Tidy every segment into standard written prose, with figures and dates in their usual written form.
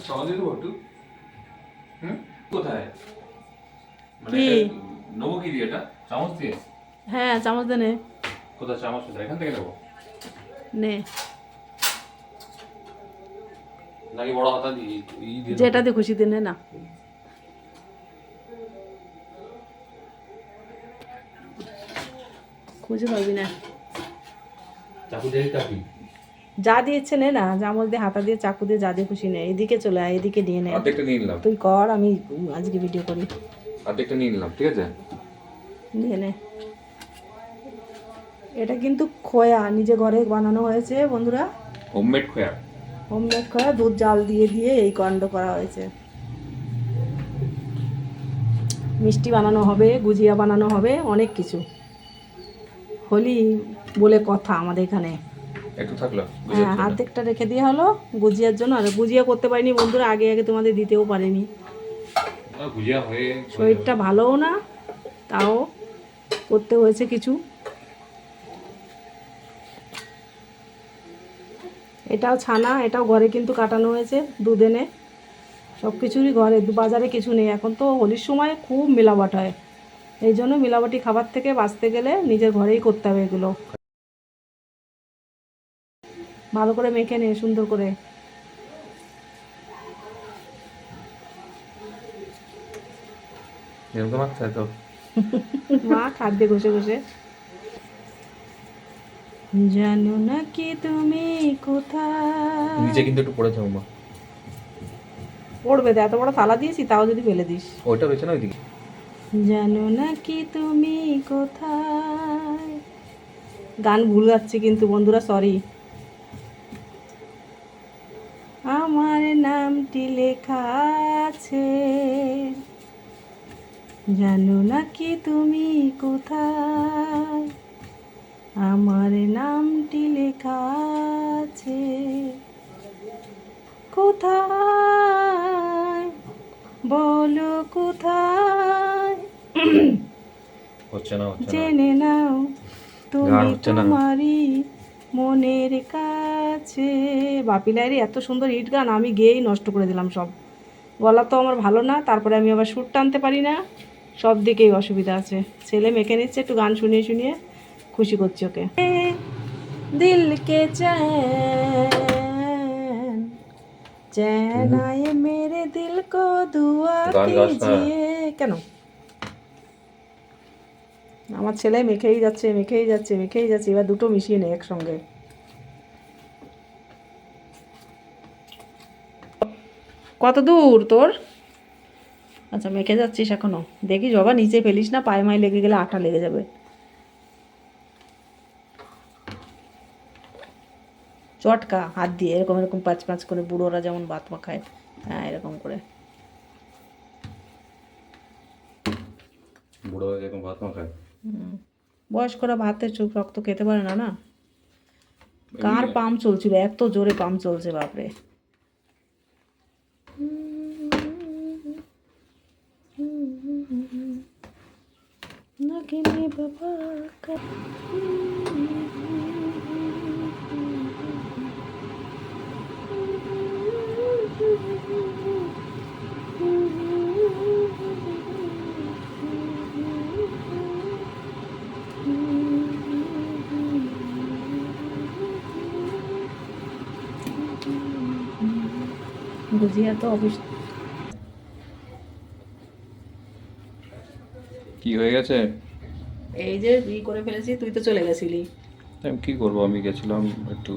চামচ দিয়ে দেবো একটু। কোথায় মানে কি? নেবো কি দিয়ে এটা? চামচ দিয়ে? হ্যাঁ চামচ দে নে। কোথায় চামচ? এখান থেকে নেবো নে, নাকি বড় হাতা দিয়ে দিয়ে যেটা দেবো? দিয়ে খুশি দে নে না। খুঁজে পাবি না। চাকু দিয়ে কাটি। যা দিয়েছে নে না, চামচ দিয়ে, হাতা দিয়ে, চাকু দিয়ে, যা দিয়ে খুশি নে। এদিকে চলে আয়, এদিকে নিয়ে নে। অর্ধেকটা নিয়ে নিলাম। তুই কর, আমি আজকে ভিডিও করি। অর্ধেকটা নিয়ে নিলাম, ঠিক আছে? নিয়ে নে। এটা কিন্তু খোয়া নিজে ঘরে বানানো হয়েছে বন্ধুরা। হোমমেড খোয়া। হোমমেড খোয়া, দুধ জাল দিয়ে দিয়ে এই কাণ্ড করা হয়েছে। মিষ্টি বানানো হবে, গুজিয়া বানানো হবে, অনেক কিছু। হোলি বলে কথা আমাদের এখানে। একটু থাকলো। হ্যাঁ, অর্ধেকটা রেখে দিয়ে হলো গুজিয়ার জন্য। আর গুজিয়া করতে পারিনি বন্ধুরা, আগে আগে তোমাদের দিতেও পারিনি। গুজিয়া হয়ে শরীরটা ভালোও না, তাও করতে হয়েছে কিছু। এটাও ছানা, এটাও ঘরে কিন্তু কাটানো হয়েছে দুধ এনে। সব কিছুরই ঘরে, বাজারে কিছু নেই। এখন তো হোলির সময় খুব মিলাবট হয়, এই জন্য মিলাবটি খাবার থেকে বাঁচতে গেলে নিজের ঘরেই করতে হবে এগুলো। ভালো করে মেখে নে সুন্দর করে। এরকম আছে তো। মা খাদ্যে ঘষে ঘষে। জানো না কি তুমি কোথায়। নিচে কিন্তু একটু পড়ে যাও মা। পড়বে তো, এত বড় থালা দিয়েছি তাও যদি ফেলে দিস। ওইটা রয়েছে না ওইদিকে। জানো না কি তুমি কোথায়। গান ভুল যাচ্ছে কিন্তু বন্ধুরা, সরি। আমার নামটি লেখা আছে, জানো না কি তুমি কোথায়। আমার নামটি লেখা আছে কোথায়, বলো কোথায়। হচ্ছে না, হচ্ছে না। জেনে নাও তুমি গান হচ্ছে না। তোমারই মনের কাছে। বাপিলাইরি এত সুন্দর হিট গান, আমি গেয়েই নষ্ট করে দিলাম সব। গলা তো আমার ভালো না, তারপরে আমি আবার সুর টানতে পারি না, সব দিকেই অসুবিধা আছে। ছেলে মেখে নিচ্ছে, একটু গান শুনিয়ে শুনিয়ে খুশি করছি ওকে। দিল কে চैन चैन आए मेरे दिल को दुआ গান গাছ না। कीजिए। কেন আমার ছেলে মেখেই যাচ্ছে মেখেই যাচ্ছে মেখেই যাচ্ছে, এবার দুটো মিশিয়ে নেই একসঙ্গে। কত দূর তোর? আচ্ছা মেখে যাচ্ছিস এখনো, দেখিস বাবা নিচে ফেলিস না, পায়ে মায়ে লেগে গেলে আঠা লেগে যাবে। চটকা হাত দিয়ে এরকম এরকম পাঁচ পাঁচ করে, বুড়োরা যেমন ভাত মাখায়, হ্যাঁ এরকম করে। বুড়ো এরকম ভাত মাখায়? বয়স্করা ভাতের চোখ রক্ত খেতে পারে না না। কার পাম্প চলছিল, এত জোরে পাম্প চলছে বাপরে। গুজিয়া তো অফিস। কি হয়ে গেছে? এই যে করে ফেলেছি, তুই তো চলে গেছিলি। আমি কি করবো, আমি গেছিলাম একটু।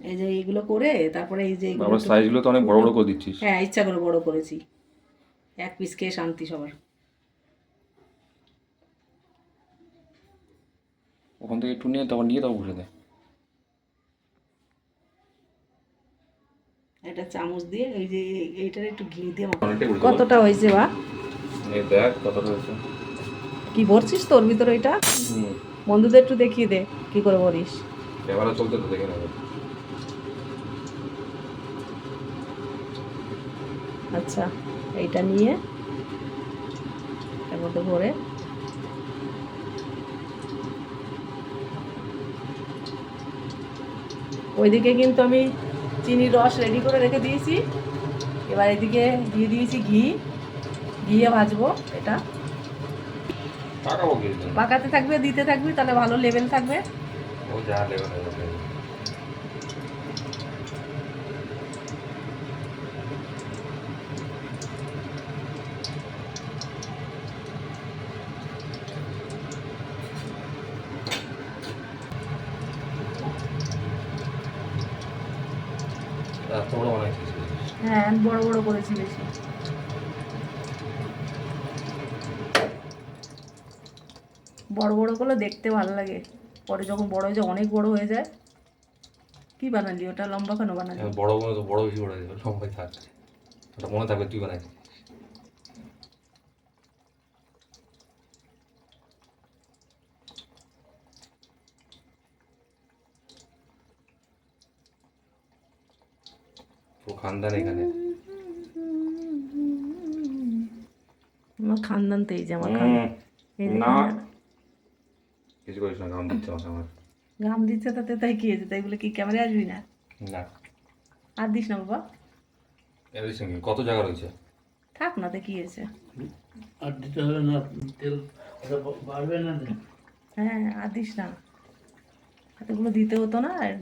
এই যে এইগুলো করে তারপরে এই যে আমার সাইজগুলো তো অনেক বড় বড় করে দিচ্ছিস। হ্যাঁ ইচ্ছা করে বড় করেছি, এক পিস খেয়ে শান্তি সবার। ওখান থেকে একটু নিয়ে তারপর বসে দে। এটা চামচ দিয়ে এই যে এইটার একটু ঘি দিয়ে অনেকটাই বসে কতটা হয়েছে বা এই দেখ কতটা হয়েছে। কি ভরছিস তোর ভিতরে এটা? বন্ধুদের একটু দেখিয়ে দে কি করে ভরিস। ক্যামেরা চলতে তো দেখে নেবে। আচ্ছা এইটা নিয়ে এর মধ্যে ভরে ওইদিকে কিন্তু আমি চিনির রস রেডি করে রেখে দিয়েছি। এবার এদিকে দিয়ে দিয়েছি ঘি, ঘিয়ে ভাজবো এটা। পাকাবো কি পাকাতে থাকবে, দিতে থাকবি, তাহলে ভালো লেভেল থাকবে। ও যা লেভেল হবে। এত বড় বানাইছিস? হ্যাঁ, বড় বড় করেছি বেশি। বড় বড় করলে দেখতে ভালো লাগে, পরে যখন বড় হয়ে যায়, অনেক বড় হয়ে যায়। কি বানালি ওটা, লম্বা কেন বানালি? বড় বড় তো বড় বেশি বড় হয়ে যাবে, সবাই থাক। ওটা মনে থাকবে তুই বানাইছিস। পুরো খানদান এখানে। আমার খানদান তো এই যে আমার খানদান। এই যে না খানদান। কিছু করিস না, গাম দিচ্ছে মাসে আমার। ঘাম দিচ্ছে তাতে তাই কি হয়েছে? তাই বলে কি ক্যামেরায় আসবি না? না আর দিস না বাবা, এর সঙ্গে কত জায়গা রয়েছে। থাক না, তো কি হয়েছে? আর দিতে হবে না, তেল ওটা বাড়বে না। হ্যাঁ, আর দিস না, এতগুলো দিতে হতো না। আর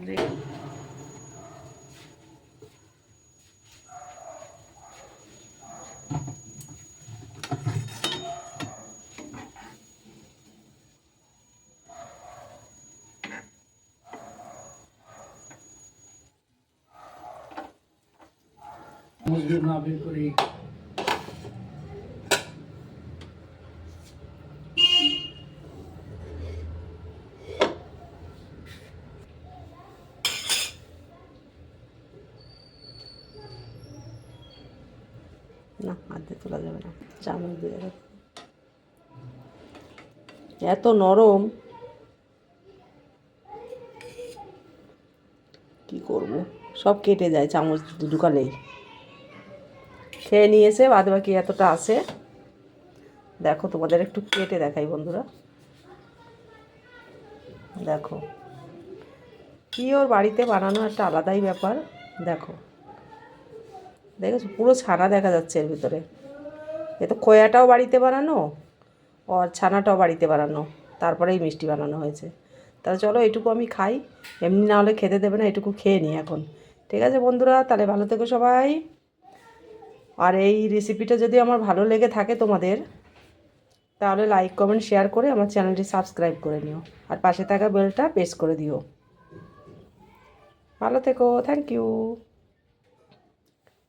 মুসলিম না বের করে না, হাত দিয়ে তোলা যাবে না, চামচ দিয়ে দেবে। এত নরম, কি করব, সব কেটে যায় চামচ ঢুকালেই। খেয়ে নিয়েছে, বাদ বাকি এতটা আছে। দেখো, তোমাদের একটু কেটে দেখাই বন্ধুরা। দেখো, কি ওর বাড়িতে বানানো একটা আলাদাই ব্যাপার। দেখো, দেখেছো, পুরো ছানা দেখা যাচ্ছে এর ভিতরে। এ তো খোয়াটাও বাড়িতে বানানো, আর ছানাটাও বাড়িতে বানানো, তারপরেই মিষ্টি বানানো হয়েছে। তাহলে চলো, এটুকু আমি খাই, এমনি না হলে খেতে দেবে না, এটুকু খেয়ে নিই এখন। ঠিক আছে বন্ধুরা, তাহলে ভালো থেকো সবাই। আর এই রেসিপিটা যদি আমার ভালো লেগে থাকে তোমাদের, তাহলে লাইক কমেন্ট শেয়ার করে আমার চ্যানেলটি সাবস্ক্রাইব করে নিও, আর পাশে থাকা বেলটা প্রেস করে দিও। ভালো থেকো, থ্যাংক ইউ।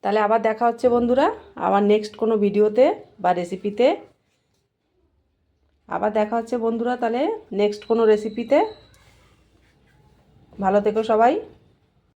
তাহলে আবার দেখা হচ্ছে বন্ধুরা, আবার নেক্সট কোনো ভিডিওতে বা রেসিপিতে। আবার দেখা হচ্ছে বন্ধুরা, তাহলে নেক্সট কোনো রেসিপিতে। ভালো থেকো সবাই।